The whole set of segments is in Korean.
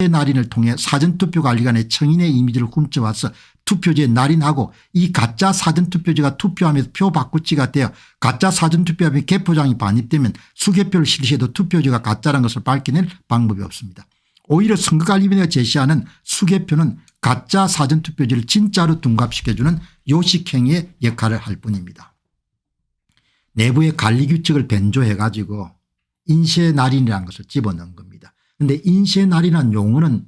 날인을 통해 사전투표관리관의 청인의 이미지를 훔쳐와서 투표지에 날인하고 이 가짜 사전투표지가 투표함에서 표 바꾸치가 되어 가짜 사전투표함에 개표장이 반입되면 수개표를 실시해도 투표지가 가짜라는 것을 밝혀낼 방법이 없습니다. 오히려 선거관리위원회가 제시하는 수개표는 가짜 사전투표지를 진짜로 둔갑시켜주는 요식행위의 역할을 할 뿐입니다. 내부의 관리규칙을 변조해 가지고 인쇄 날인이라는 것을 집어넣은 겁니다. 그런데 인쇄 날인이라는 용어는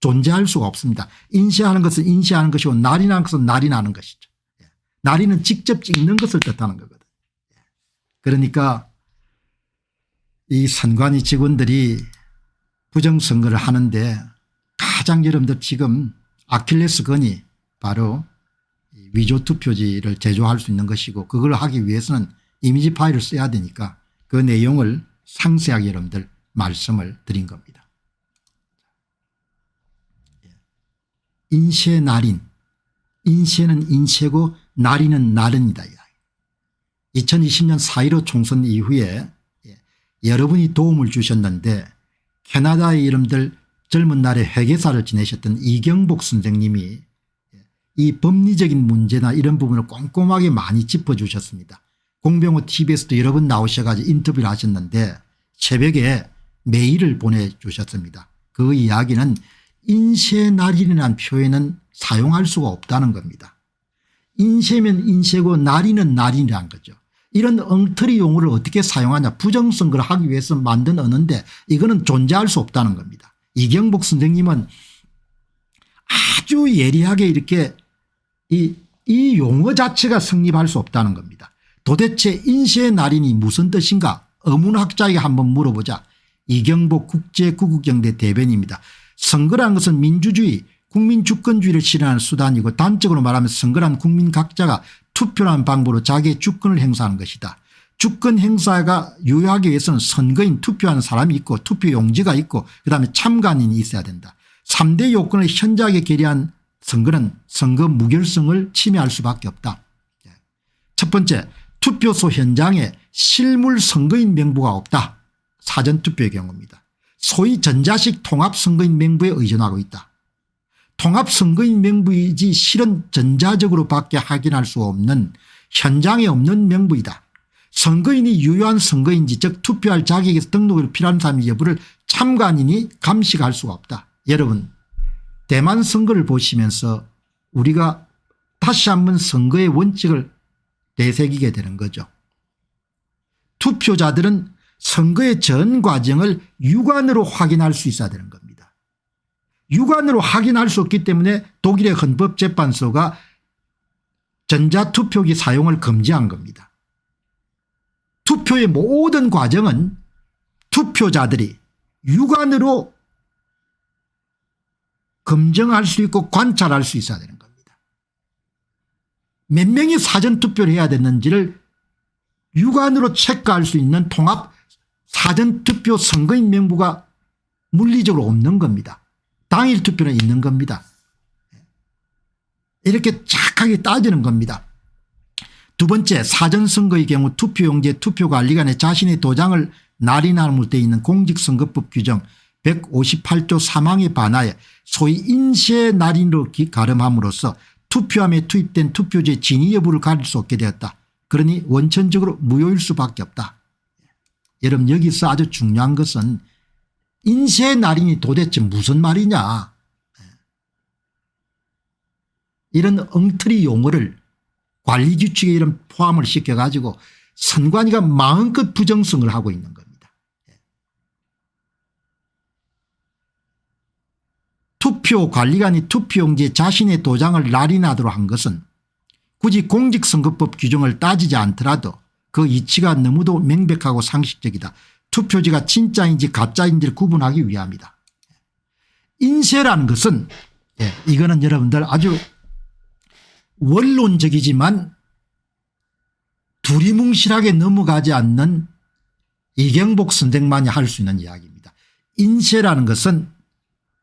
존재할 수가 없습니다. 인쇄하는 것은 인쇄하는 것이고 날인하는 것은 날인하는 것이죠. 날인은 직접 찍는 것을 뜻하는 거거든요. 그러니까 이 선관위 직원들이 부정선거를 하는데 가장 여러분들 지금 아킬레스건이 바로 위조투표지를 제조할 수 있는 것이고 그걸 하기 위해서는 이미지 파일을 써야 되니까 그 내용을 상세하게 여러분들 말씀을 드린 겁니다. 인쇄 날인, 인쇄는 인쇄고 날인은 날인이다. 2020년 4.15 총선 이후에 여러분이 도움을 주셨는데 캐나다의 여러분들 젊은 날에 회계사를 지내셨던 이경복 선생님이 이 법리적인 문제나 이런 부분을 꼼꼼하게 많이 짚어주셨습니다. 공병호 TV에서도 여러 번 나오셔가지고 인터뷰를 하셨는데 새벽에 메일을 보내주셨습니다. 그 이야기는 인쇄 날인이라는 표현은 사용할 수가 없다는 겁니다. 인쇄면 인쇄고 날인은 날인이라는 거죠. 이런 엉터리 용어를 어떻게 사용하냐. 부정선거를 하기 위해서 만든 언어인데 이거는 존재할 수 없다는 겁니다. 이경복 선생님은 아주 예리하게 이렇게 이 용어 자체가 성립할 수 없다는 겁니다. 도대체 인쇄 날인이 무슨 뜻인가 어문학자에게 한번 물어보자. 이경복 국제구국경대 대변인입니다. 선거라는 것은 민주주의 국민주권주의를 실현하는 수단이고 단적으로 말하면 선거란 국민 각자가 투표라는 방법으로 자기의 주권을 행사하는 것이다. 주권 행사가 유효하기 위해서는 선거인 투표하는 사람이 있고 투표용지가 있고 그다음에 참관인이 있어야 된다. 3대 요건을 현저하게 결의한 선거는 선거 무결성을 침해할 수밖에 없다. 첫 번째, 투표소 현장에 실물 선거인 명부가 없다. 사전투표의 경우입니다. 소위 전자식 통합선거인 명부에 의존하고 있다. 통합선거인 명부이지 실은 전자적으로 밖에 확인할 수 없는 현장에 없는 명부이다. 선거인이 유효한 선거인지 즉 투표할 자격에서 등록을 필요한 사람의 여부를 참관인이 감식할 수가 없다. 여러분 대만 선거를 보시면서 우리가 다시 한번 선거의 원칙을 되새기게 되는 거죠. 투표자들은 선거의 전 과정을 육안으로 확인할 수 있어야 되는 겁니다. 육안으로 확인할 수 없기 때문에 독일의 헌법재판소가 전자투표기 사용을 금지한 겁니다. 투표의 모든 과정은 투표자들이 육안으로 검증할 수 있고 관찰할 수 있어야 되는 겁니다. 몇 명이 사전투표를 해야 되는지를 육안으로 체크할 수 있는 통합 사전투표 선거인 명부가 물리적으로 없는 겁니다. 당일 투표는 있는 겁니다. 이렇게 착하게 따지는 겁니다. 두 번째, 사전선거의 경우 투표용지에 투표관리관에 자신의 도장을 날인함으로 되어 있는 공직선거법 규정 158조 3항에 반하여 소위 인쇄 날인으로 가름함으로써 투표함에 투입된 투표지의 진위 여부를 가릴 수 없게 되었다. 그러니 원천적으로 무효일 수밖에 없다. 여러분 여기서 아주 중요한 것은 인쇄 날인이 도대체 무슨 말이냐. 이런 엉터리 용어를 관리규칙에 이런 포함을 시켜가지고 선관위가 마음껏 부정성을 하고 있는 겁니다. 투표관리관이 투표용지에 자신의 도장을 날인하도록 한 것은 굳이 공직선거법 규정을 따지지 않더라도 그 이치가 너무도 명백하고 상식적이다. 투표지가 진짜인지 가짜인지를 구분하기 위함이다. 인쇄라는 것은 이거는 여러분들 아주 원론적이지만 두리뭉실하게 넘어가지 않는 이경복 선생만이 할 수 있는 이야기입니다. 인쇄라는 것은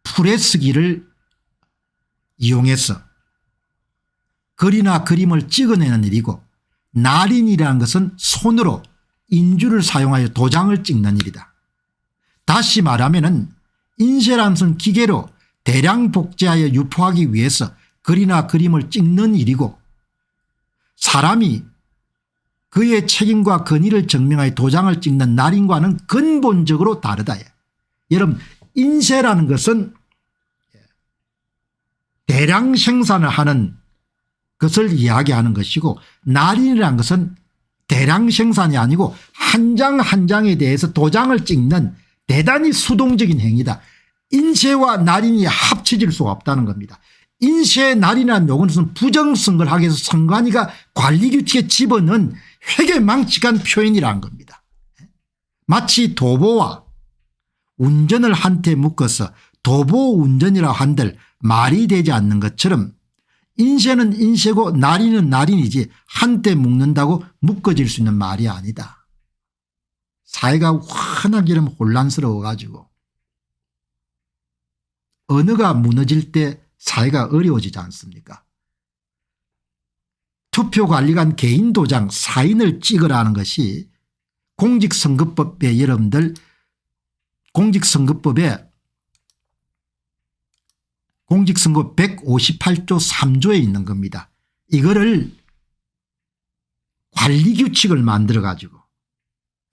프레스기를 이용해서 글이나 그림을 찍어내는 일이고 날인이라는 것은 손으로 인주를 사용하여 도장을 찍는 일이다. 다시 말하면은 인쇄라는 것은 기계로 대량 복제하여 유포하기 위해서 글이나 그림을 찍는 일이고 사람이 그의 책임과 권위를 증명하여 도장을 찍는 날인과는 근본적으로 다르다. 여러분 인쇄라는 것은 대량 생산을 하는 것을 이야기하는 것이고 날인이라는 것은 대량 생산이 아니고 한 장 한 장에 대해서 도장을 찍는 대단히 수동적인 행위다. 인쇄와 날인이 합쳐질 수가 없다는 겁니다. 인쇄 날인이라는 요건은 부정선거를 하기 위해서 선관위가 관리규칙에 집어넣은 회계망측한 표현이라는 겁니다. 마치 도보와 운전을 한테 묶어서 도보 운전이라고 한들 말이 되지 않는 것처럼 인쇄는 인쇄고 날인은 날인이지 한때 묶는다고 묶어질 수 있는 말이 아니다. 사회가 워낙 이러면 혼란스러워 가지고 언어가 무너질 때 사회가 어려워지지 않습니까? 투표관리관 개인 도장 사인을 찍으라는 것이 공직선거법에 여러분들 공직선거법에 공직선거 158조 3조에 있는 겁니다. 이거를 관리규칙을 만들어 가지고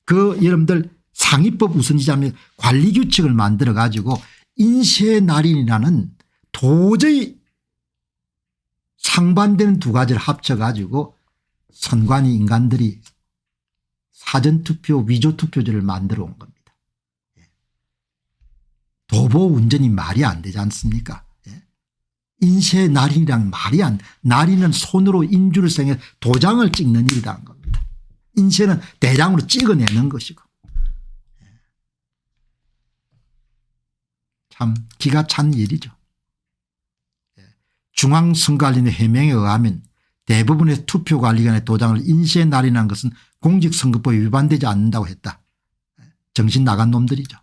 그 여러분들 상위법 우선지자면 관리규칙을 만들어 가지고 인쇄날인이라는 도저히 상반되는 두 가지를 합쳐 가지고 선관위 인간들이 사전투표 위조투표지를 만들어 온 겁니다. 도보 운전이 말이 안 되지 않습니까? 인쇄 날인이란 말이 날인은 손으로 인주를 생해 도장을 찍는 일이라는 겁니다. 인쇄는 대량으로 찍어내는 것이고 참 기가 찬 일이죠. 중앙선거관리위원회 해명에 의하면 대부분의 투표관리관의 도장을 인쇄 날인한 것은 공직선거법에 위반되지 않는다고 했다. 정신 나간 놈들이죠.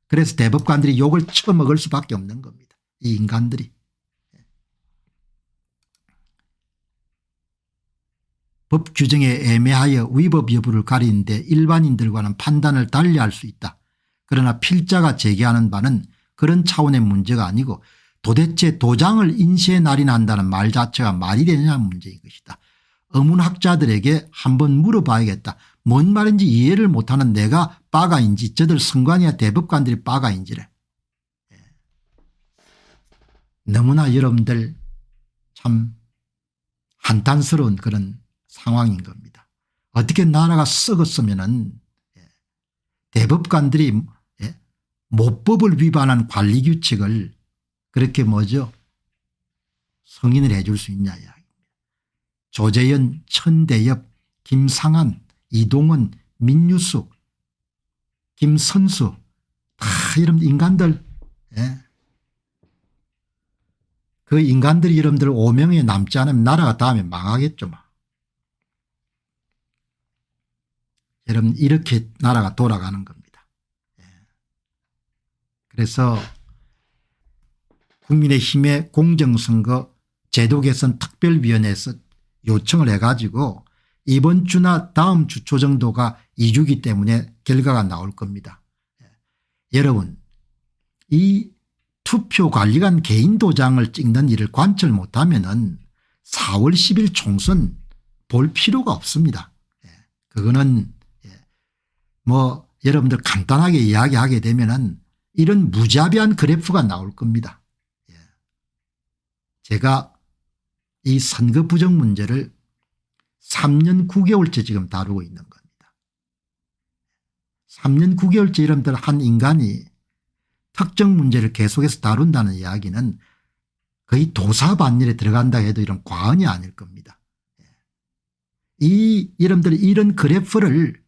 그래서 대법관들이 욕을 처먹을 수밖에 없는 겁니다. 이 인간들이. 법 규정에 애매하여 위법 여부를 가리는데 일반인들과는 판단을 달리할 수 있다. 그러나 필자가 제기하는 바는 그런 차원의 문제가 아니고 도대체 도장을 인쇄 날인한다는 말 자체가 말이 되느냐는 문제인 것이다. 어문학자들에게 한번 물어봐야겠다. 뭔 말인지 이해를 못하는 내가 빠가인지 저들 선관위와 대법관들이 빠가인지래. 너무나 여러분들 참 한탄스러운 그런 상황인 겁니다. 어떻게 나라가 썩었으면은 대법관들이 모법을 위반한 관리규칙을 그렇게 승인을 해 줄 수 있냐 이야기입니다. 조재현, 천대엽, 김상한, 이동원, 민유숙, 김선수 다 이런 인간들 그 인간들이 여러분들 오명에 남지 않으면 나라가 다음에 망하겠죠. 여러분 이렇게 나라가 돌아가는 겁니다. 그래서 국민의힘의 공정선거 제도 개선 특별위원회에서 요청을 해가지고 이번 주나 다음 주 초 정도가 2주기 때문에 결과가 나올 겁니다. 여러분 이 투표관리관 개인 도장을 찍는 일을 관철 못하면은 4월 10일 총선 볼 필요가 없습니다. 그거는 여러분들 간단하게 이야기하게 되면은 이런 무자비한 그래프가 나올 겁니다. 제가 이 선거 부정 문제를 3년 9개월째 지금 다루고 있는 겁니다. 3년 9개월째 여러분들 한 인간이 특정 문제를 계속해서 다룬다는 이야기는 거의 도사반열에 들어간다 해도 이런 과언이 아닐 겁니다. 여러분들 이런 그래프를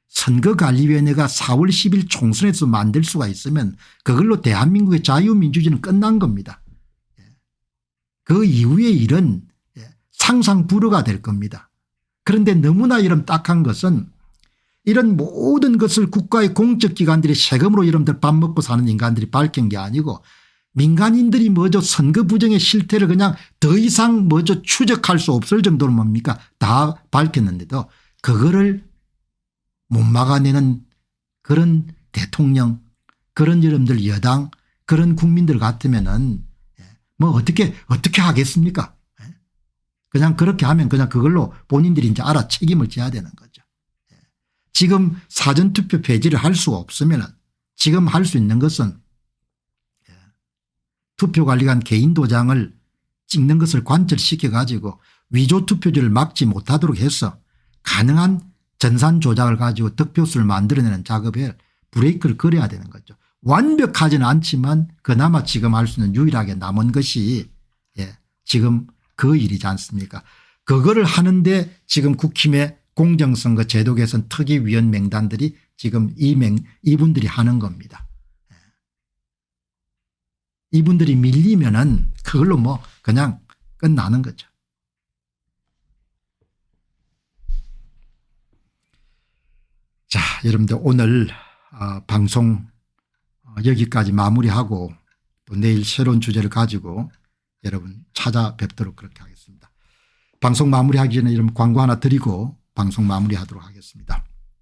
선거관리위원회가 4월 10일 총선에서 만들 수가 있으면 그걸로 대한민국의 자유민주주의는 끝난 겁니다. 그 이후의 일은 상상 불허가 될 겁니다. 그런데 너무나 이런 딱한 것은 이런 모든 것을 국가의 공적기관들이 세금으로 여러분들 밥 먹고 사는 인간들이 밝힌 게 아니고 민간인들이 선거 부정의 실태를 그냥 더 이상 추적할 수 없을 정도로 뭡니까 다 밝혔는데도 그거를 못 막아내는 그런 대통령 그런 여러분들 여당 그런 국민들 같으면은 뭐 어떻게 하겠습니까? 그냥 그렇게 하면 그냥 그걸로 본인들이 이제 알아 책임을 져야 되는 거죠. 지금 사전투표 폐지를 할 수가 없으면 지금 할 수 있는 것은 투표관리관 개인 도장을 찍는 것을 관철시켜 가지고 위조투표지를 막지 못하도록 해서 가능한 전산 조작을 가지고 득표수를 만들어내는 작업에 브레이크를 걸어야 되는 거죠. 완벽하지는 않지만 그나마 지금 할 수 있는 유일하게 남은 것이 지금 그 일이지 않습니까? 그거를 하는데 지금 국힘의 공정선거 제도 개선 특위위원 명단들이 지금 이분들이 하는 겁니다. 이분들이 밀리면은 그걸로 뭐 그냥 끝나는 거죠. 자, 여러분들 오늘 방송 여기까지 마무리하고 또 내일 새로운 주제를 가지고 여러분 찾아뵙도록 그렇게 하겠습니다. 방송 마무리하기 전에 여러분 광고 하나 드리고 방송 마무리하도록 하겠습니다.